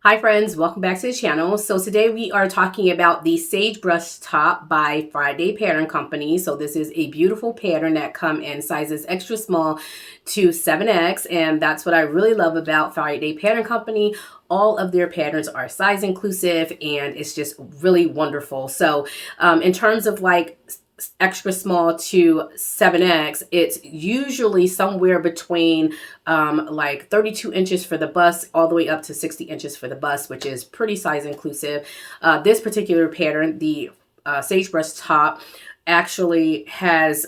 Hi friends, welcome back to the channel. So today we are talking about the Sagebrush top by Friday Pattern Company. So this is a beautiful pattern that come in sizes extra small to 7X, and that's what I really love about Friday Pattern Company. All of their patterns are size inclusive and it's just really wonderful. So in terms of like extra small to 7X, it's usually somewhere between like 32 inches for the bust all the way up to 60 inches for the bust, which is pretty size inclusive. This particular pattern, the Sagebrush top, actually has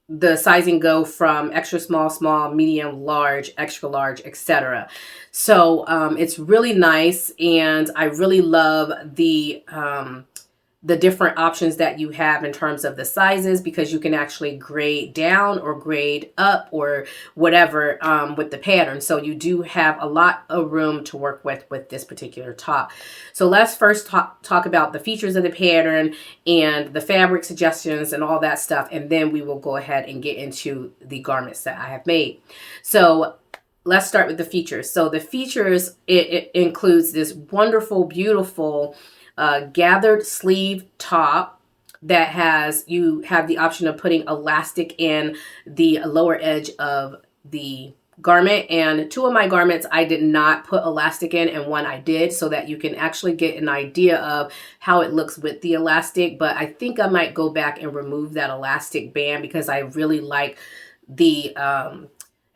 the sizing go from extra small, small, medium, large, extra large, etc. So it's really nice, and I really love the different options that you have in terms of the sizes, because you can actually grade down or grade up or whatever with the pattern. So you do have a lot of room to work with this particular top. So let's first talk about the features of the pattern and the fabric suggestions and all that stuff. And then we will go ahead and get into the garments that I have made. So let's start with the features. So the features, it includes this wonderful, beautiful gathered sleeve top that you have the option of putting elastic in the lower edge of the garment. And two of my garments I did not put elastic in, and one I did, so that you can actually get an idea of how it looks with the elastic. But I think I might go back and remove that elastic band, because I really like the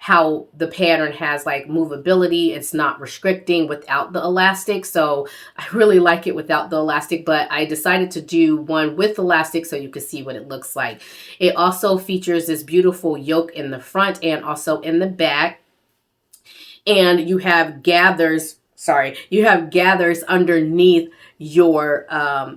how the pattern has like movability. It's not restricting without the elastic. So I really like it without the elastic, but I decided to do one with elastic so you can see what it looks like. It also features this beautiful yoke in the front and also in the back. And you have gathers underneath your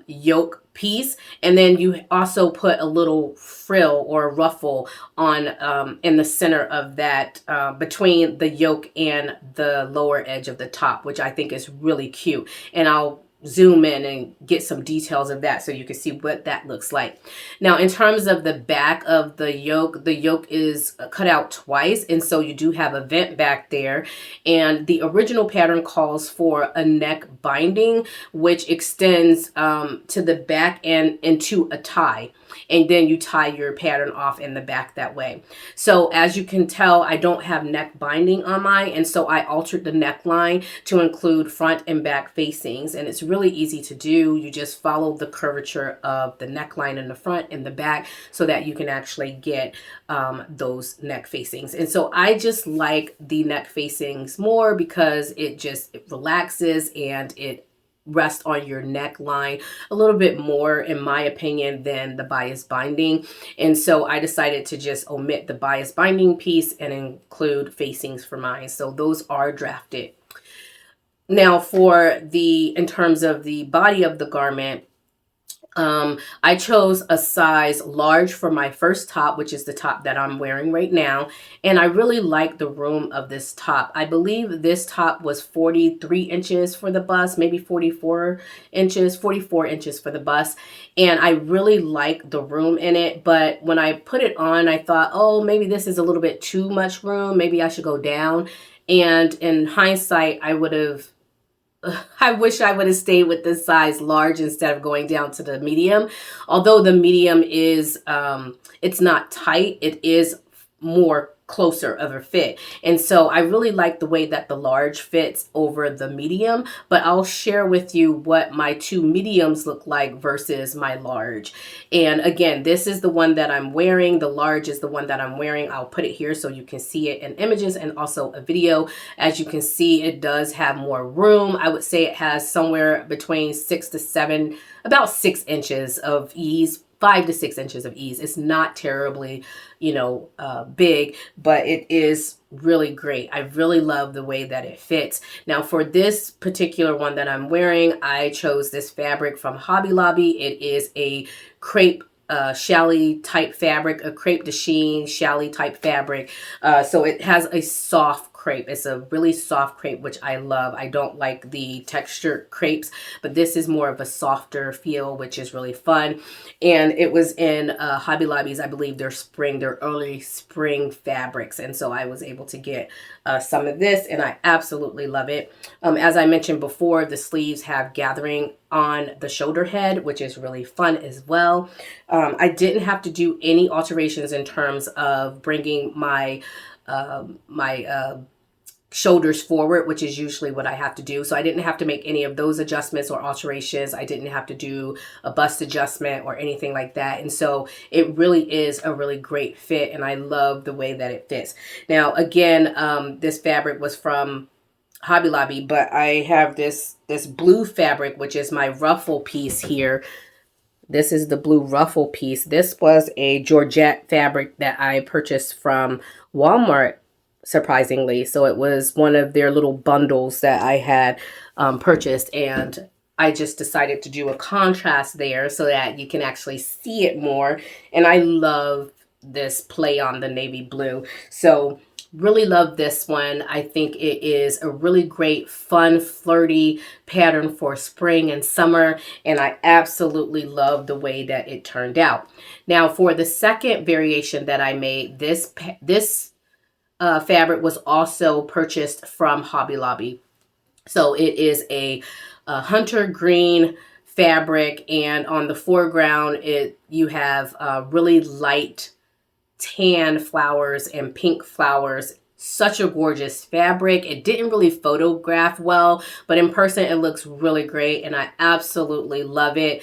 yoke piece, and then you also put a little frill or a ruffle on in the center of that between the yoke and the lower edge of the top, which I think is really cute. And I'll zoom in and get some details of that so you can see what that looks like. Now, in terms of the back of the yoke is cut out twice, and so you do have a vent back there. And the original pattern calls for a neck binding, which extends to the back and into a tie. And then you tie your pattern off in the back that way. So as you can tell, I don't have neck binding on mine, and so I altered the neckline to include front and back facings. And it's really easy to do. You just follow the curvature of the neckline in the front and the back so that you can actually get those neck facings. And so I just like the neck facings more because it relaxes and it rest on your neckline a little bit more, in my opinion, than the bias binding. And so I decided to just omit the bias binding piece and include facings for mine. So those are drafted. Now in terms of the body of the garment, I chose a size large for my first top, which is the top that I'm wearing right now. And I really like the room of this top. I believe this top was 43 inches for the bust, maybe 44 inches for the bust. And I really like the room in it. But when I put it on, I thought, oh, maybe this is a little bit too much room. Maybe I should go down. And in hindsight, I wish I would have stayed with this size large instead of going down to the medium. Although the medium is, it's not tight, it is more closer of a fit. And so I really like the way that the large fits over the medium, but I'll share with you what my two mediums look like versus my large. And again, this is the one that I'm wearing. The large is the one that I'm wearing. I'll put it here so you can see it in images and also a video. As you can see, it does have more room. I would say it has somewhere between about 6 inches of ease. 5 to 6 inches of ease. It's not terribly, big, but it is really great. I really love the way that it fits. Now, for this particular one that I'm wearing, I chose this fabric from Hobby Lobby. It is a crepe challis type fabric, a crepe de chine challis type fabric. So it has a soft crepe. It's a really soft crepe, which I love. I don't like the textured crepes, but this is more of a softer feel, which is really fun. And it was in Hobby Lobby's, I believe, their early spring fabrics. And so I was able to get some of this, and I absolutely love it. As I mentioned before, the sleeves have gathering on the shoulder head, which is really fun as well. I didn't have to do any alterations in terms of bringing my shoulders forward, which is usually what I have to do. So I didn't have to make any of those adjustments or alterations. I didn't have to do a bust adjustment or anything like that. And so it really is a really great fit, and I love the way that it fits. Now, again, this fabric was from Hobby Lobby, but I have this blue fabric, which is my ruffle piece here. This is the blue ruffle piece. This was a Georgette fabric that I purchased from Walmart, surprisingly. So it was one of their little bundles that I had purchased, and I just decided to do a contrast there so that you can actually see it more. And I love this play on the navy blue. So really love this one. I think it is a really great, fun, flirty pattern for spring and summer, and I absolutely love the way that it turned out. Now, for the second variation that I made, this fabric was also purchased from Hobby Lobby. So it is a hunter green fabric, and on the foreground, you have really light tan flowers and pink flowers. Such a gorgeous fabric. It didn't really photograph well, but in person it looks really great, and I absolutely love it.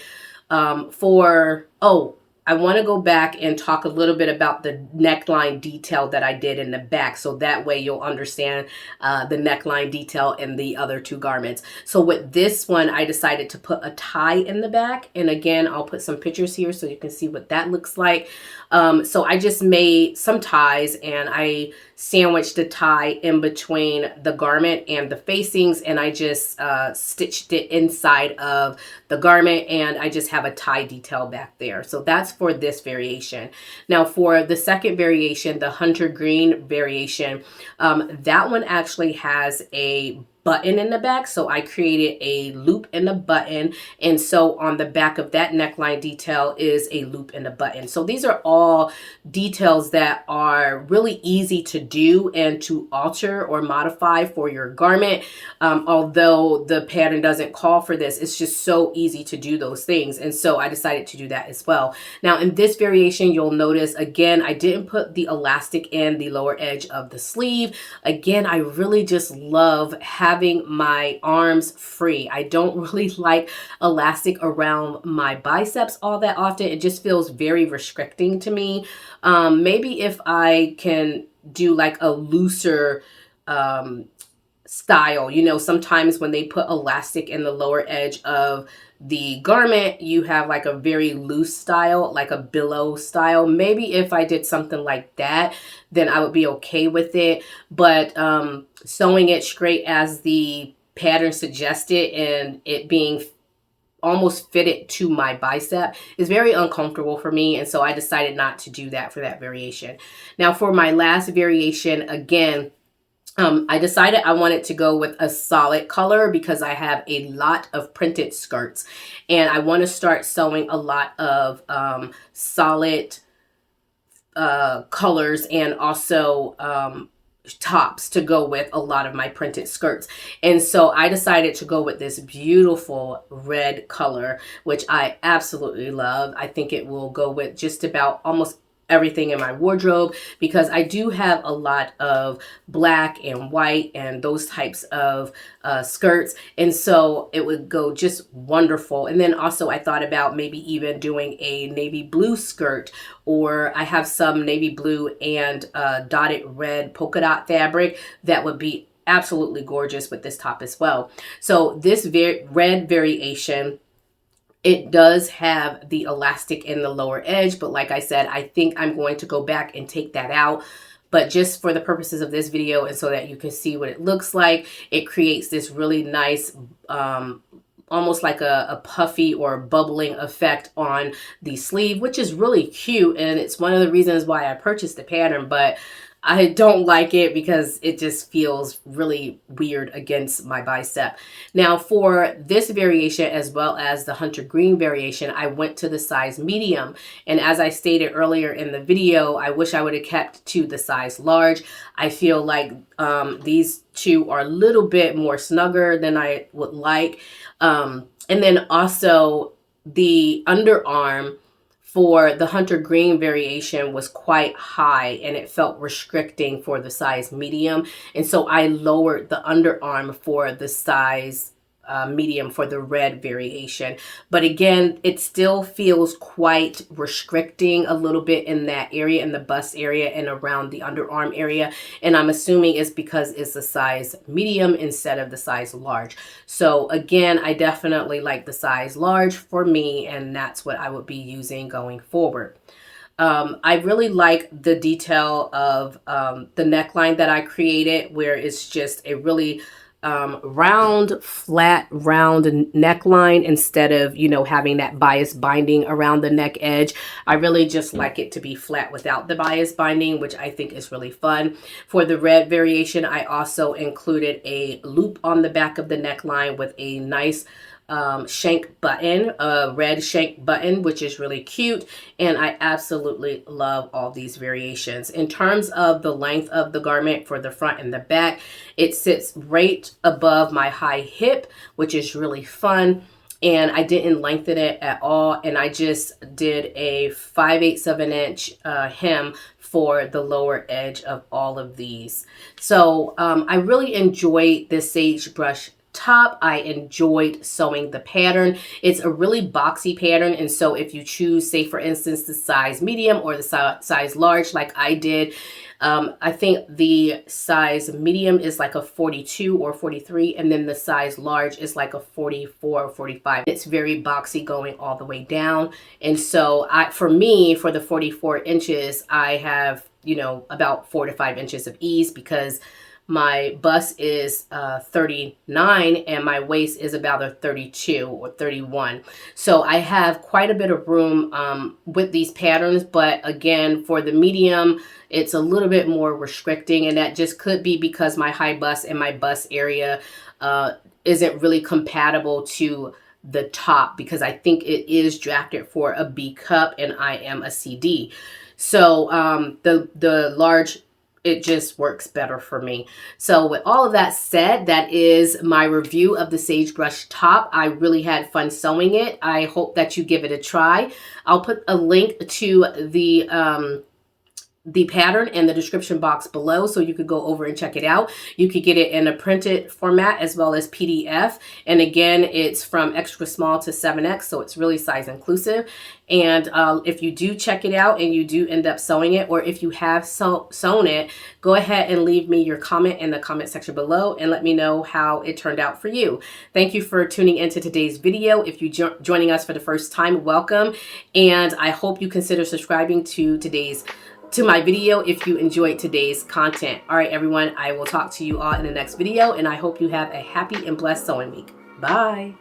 I want to go back and talk a little bit about the neckline detail that I did in the back, so that way you'll understand the neckline detail in the other two garments. So with this one, I decided to put a tie in the back, and again, I'll put some pictures here so you can see what that looks like. So I just made some ties, and I sandwiched the tie in between the garment and the facings, and I just stitched it inside of the garment, and I just have a tie detail back there. So that's for this variation. Now for the second variation, the hunter green variation, that one actually has a button in the back. So I created a loop in the button, and so on the back of that neckline detail is a loop in the button. So these are all details that are really easy to do and to alter or modify for your garment. Although the pattern doesn't call for this, it's just so easy to do those things, and so I decided to do that as well. Now in this variation, you'll notice again, I didn't put the elastic in the lower edge of the sleeve. Again, I really just love having my arms free. I don't really like elastic around my biceps all that often. It just feels very restricting to me. Maybe if I can do like a looser style, you know, sometimes when they put elastic in the lower edge of the garment, you have like a very loose style, like a billow style. Maybe if I did something like that, then I would be okay with it. But sewing it straight as the pattern suggested and it being almost fitted to my bicep is very uncomfortable for me, and so I decided not to do that for that variation. Now for my last variation, again, I decided I wanted to go with a solid color because I have a lot of printed skirts, and I want to start sewing a lot of solid colors and also tops to go with a lot of my printed skirts. And so I decided to go with this beautiful red color, which I absolutely love. I think it will go with just about almost everything in my wardrobe because I do have a lot of black and white and those types of skirts, and so it would go just wonderful. And then also I thought about maybe even doing a navy blue skirt, or I have some navy blue and dotted red polka dot fabric that would be absolutely gorgeous with this top as well. So this red variation, it does have the elastic in the lower edge, but like I said, I think I'm going to go back and take that out. But just for the purposes of this video and so that you can see what it looks like, it creates this really nice, almost like a puffy or bubbling effect on the sleeve, which is really cute. And it's one of the reasons why I purchased the pattern. But I don't like it because it just feels really weird against my bicep. Now for this variation, as well as the hunter green variation, I went to the size medium. And as I stated earlier in the video, I wish I would have kept to the size large. I feel like these two are a little bit more snugger than I would like. And then also the underarm for the hunter green variation was quite high, and it felt restricting for the size medium. And so I lowered the underarm for the size medium for the red variation. But again, it still feels quite restricting a little bit in that area, in the bust area and around the underarm area. And I'm assuming it's because it's a size medium instead of the size large. So again, I definitely like the size large for me, and that's what I would be using going forward. I really like the detail of the neckline that I created, where it's just a really round, flat, round neckline instead of, you know, having that bias binding around the neck edge. I really just like it to be flat without the bias binding, which I think is really fun. For the red variation, I also included a loop on the back of the neckline with a nice shank button, a red shank button, which is really cute. And I absolutely love all these variations. In terms of the length of the garment for the front and the back, it sits right above my high hip, which is really fun. And I didn't lengthen it at all. And I just did a 5/8 of an inch hem for the lower edge of all of these. So I really enjoyed this Sagebrush top. I enjoyed sewing the pattern. It's a really boxy pattern, and so if you choose, say for instance, the size medium or the size large like I did, I think the size medium is like a 42 or 43, and then the size large is like a 44 or 45. It's very boxy going all the way down. And so for me, for the 44 inches, I have, you know, about 4 to 5 inches of ease, because my bust is 39 and my waist is about a 32 or 31. So I have quite a bit of room with these patterns. But again, for the medium, it's a little bit more restricting, and that just could be because my high bust and my bust area isn't really compatible to the top, because I think it is drafted for a B cup and I am a CD. So the large, it just works better for me. So with all of that said, that is my review of the Sagebrush top. I really had fun sewing it. I hope that you give it a try. I'll put a link to the pattern in the description box below, so you could go over and check it out. You could get it in a printed format as well as PDF. And again, it's from extra small to 7X, so it's really size inclusive. And if you do check it out and you do end up sewing it, or if you have sewn it, go ahead and leave me your comment in the comment section below and let me know how it turned out for you. Thank you for tuning into today's video. If you're joining us for the first time, welcome. And I hope you consider subscribing to my video if you enjoyed today's content. All right, everyone, I will talk to you all in the next video, and I hope you have a happy and blessed sewing week. Bye.